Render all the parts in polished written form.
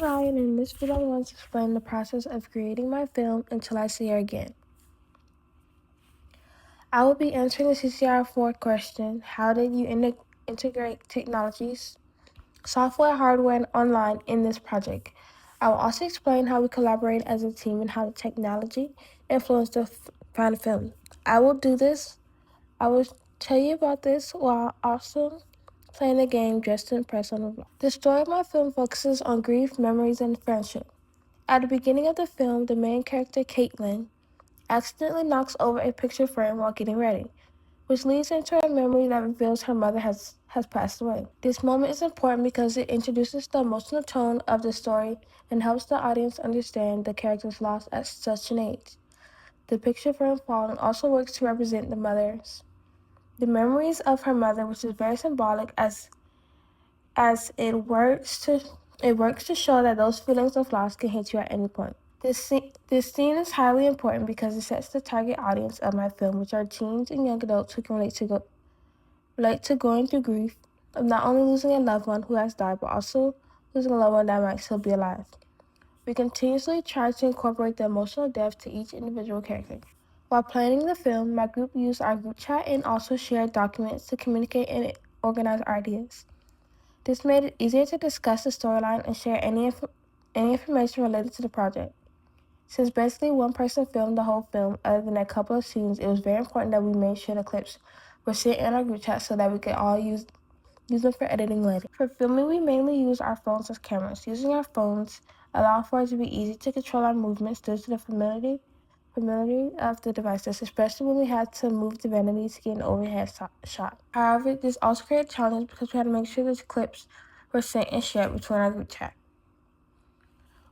Ryan, and in this video I'm going to explain the process of creating my film until I see her again. I will be answering the CCR4 question, how did you integrate technologies, software, hardware, and online in this project? I will also explain how we collaborate as a team and how the technology influenced the final film. I will tell you about this while also playing the game just to impress on the vlog. The story of my film focuses on grief, memories, and friendship. At the beginning of the film, the main character, Caitlin, accidentally knocks over a picture frame while getting ready, which leads into a memory that reveals her mother has passed away. This moment is important because it introduces the emotional tone of the story and helps the audience understand the character's loss at such an age. The picture frame falling also works to represent the memories of her mother, which is very symbolic as it works to show that those feelings of loss can hit you at any point. This scene is highly important because it sets the target audience of my film, which are teens and young adults who can relate to going through grief of not only losing a loved one who has died, but also losing a loved one that might still be alive. We continuously try to incorporate the emotional depth to each individual character. While planning the film, my group used our group chat and also shared documents to communicate and organize our ideas. This made it easier to discuss the storyline and share any information related to the project. Since basically one person filmed the whole film, other than a couple of scenes, it was very important that we made sure the clips were sent in our group chat so that we could all use them for editing later. For filming, we mainly use our phones as cameras. Using our phones allowed for it to be easy to control our movements due to the familiarity of the devices, especially when we had to move the vanity to get an overhead shot. However, this also created challenges because we had to make sure these clips were sent and shared between our group chat.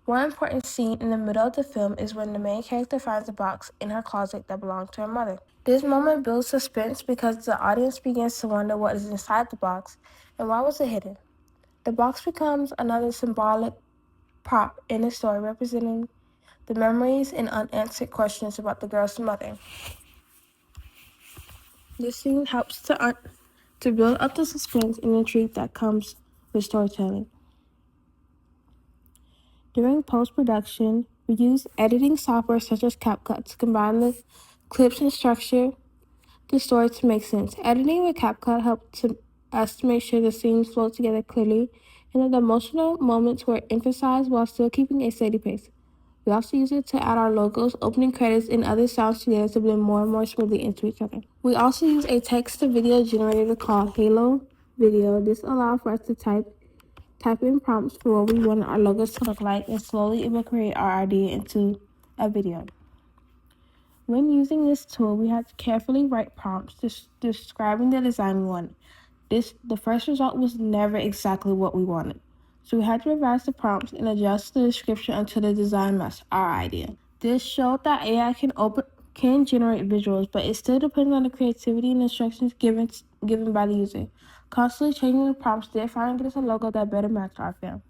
One important scene in the middle of the film is when the main character finds a box in her closet that belonged to her mother. This moment builds suspense because the audience begins to wonder what is inside the box and why was it hidden. The box becomes another symbolic prop in the story representing the memories and unanswered questions about the girl's mother. This scene helps to build up the suspense and intrigue that comes with storytelling. During post-production, we use editing software such as CapCut to combine the clips and structure the story to make sense. Editing with CapCut helped us to make sure the scenes flow together clearly and that the emotional moments were emphasized while still keeping a steady pace. We also use it to add our logos, opening credits, and other sounds together to blend more and more smoothly into each other. We also use a text-to-video generator called Halo Video. This allowed for us to type in prompts for what we want our logos to look like, and slowly it will create our idea into a video. When using this tool, we had to carefully write prompts describing the design we wanted. The first result was never exactly what we wanted, so we had to revise the prompts and adjust the description until the design matched our idea. This showed that AI can generate visuals, but it still depends on the creativity and instructions given by the user. Constantly changing the prompts did finally get us a logo that better matched our film.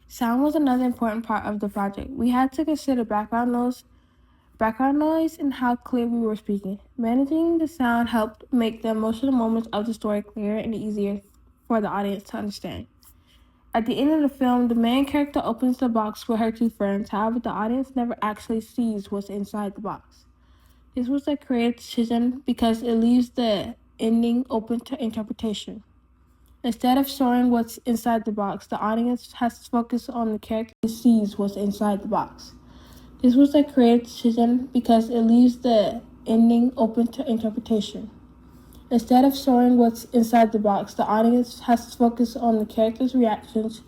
Sound was another important part of the project. We had to consider background noise and how clear we were speaking. Managing the sound helped make the emotional moments of the story clearer and easier for the audience to understand. At the end of the film, the main character opens the box with her two friends. However, the audience never actually sees what's inside the box. This was a creative decision because it leaves the ending open to interpretation. Instead of showing what's inside the box, the audience has to focus on the character who sees what's inside the box. This was a creative decision because it leaves the ending open to interpretation. Instead of showing what's inside the box, the audience has to focus on the characters' reactions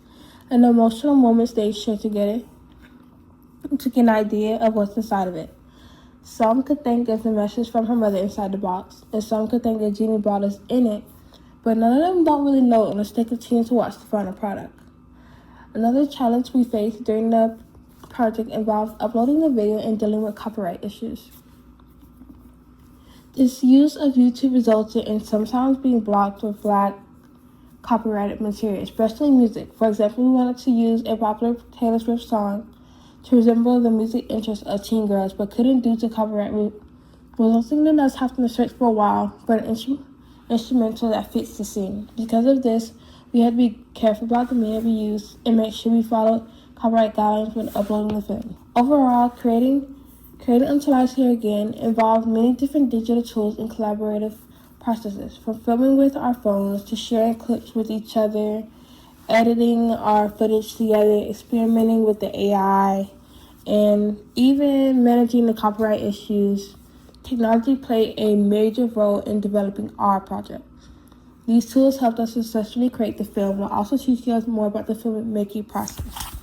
and the emotional moments they share together to get an idea of what's inside of it. Some could think there's a message from her mother inside the box, and some could think the genie ball is in it, but none of them don't really know unless they continue to watch the final product. Another challenge we faced during the project involved uploading the video and dealing with copyright issues. This use of YouTube resulted in sometimes being blocked or flagged copyrighted material, especially music. For example, we wanted to use a popular Taylor Swift song to resemble the music interests of teen girls, but couldn't due to copyright, resulting in us having to search for a while for an instrumental that fits the scene. Because of this, We had to be careful about the media we use and make sure we followed copyright guidelines when uploading the film. Overall, creating Until I See Her Again involved many different digital tools and collaborative processes, from filming with our phones to sharing clips with each other, editing our footage together, experimenting with the AI, and even managing the copyright issues. Technology played a major role in developing our project. These tools helped us successfully create the film while also teaching us more about the filmmaking process.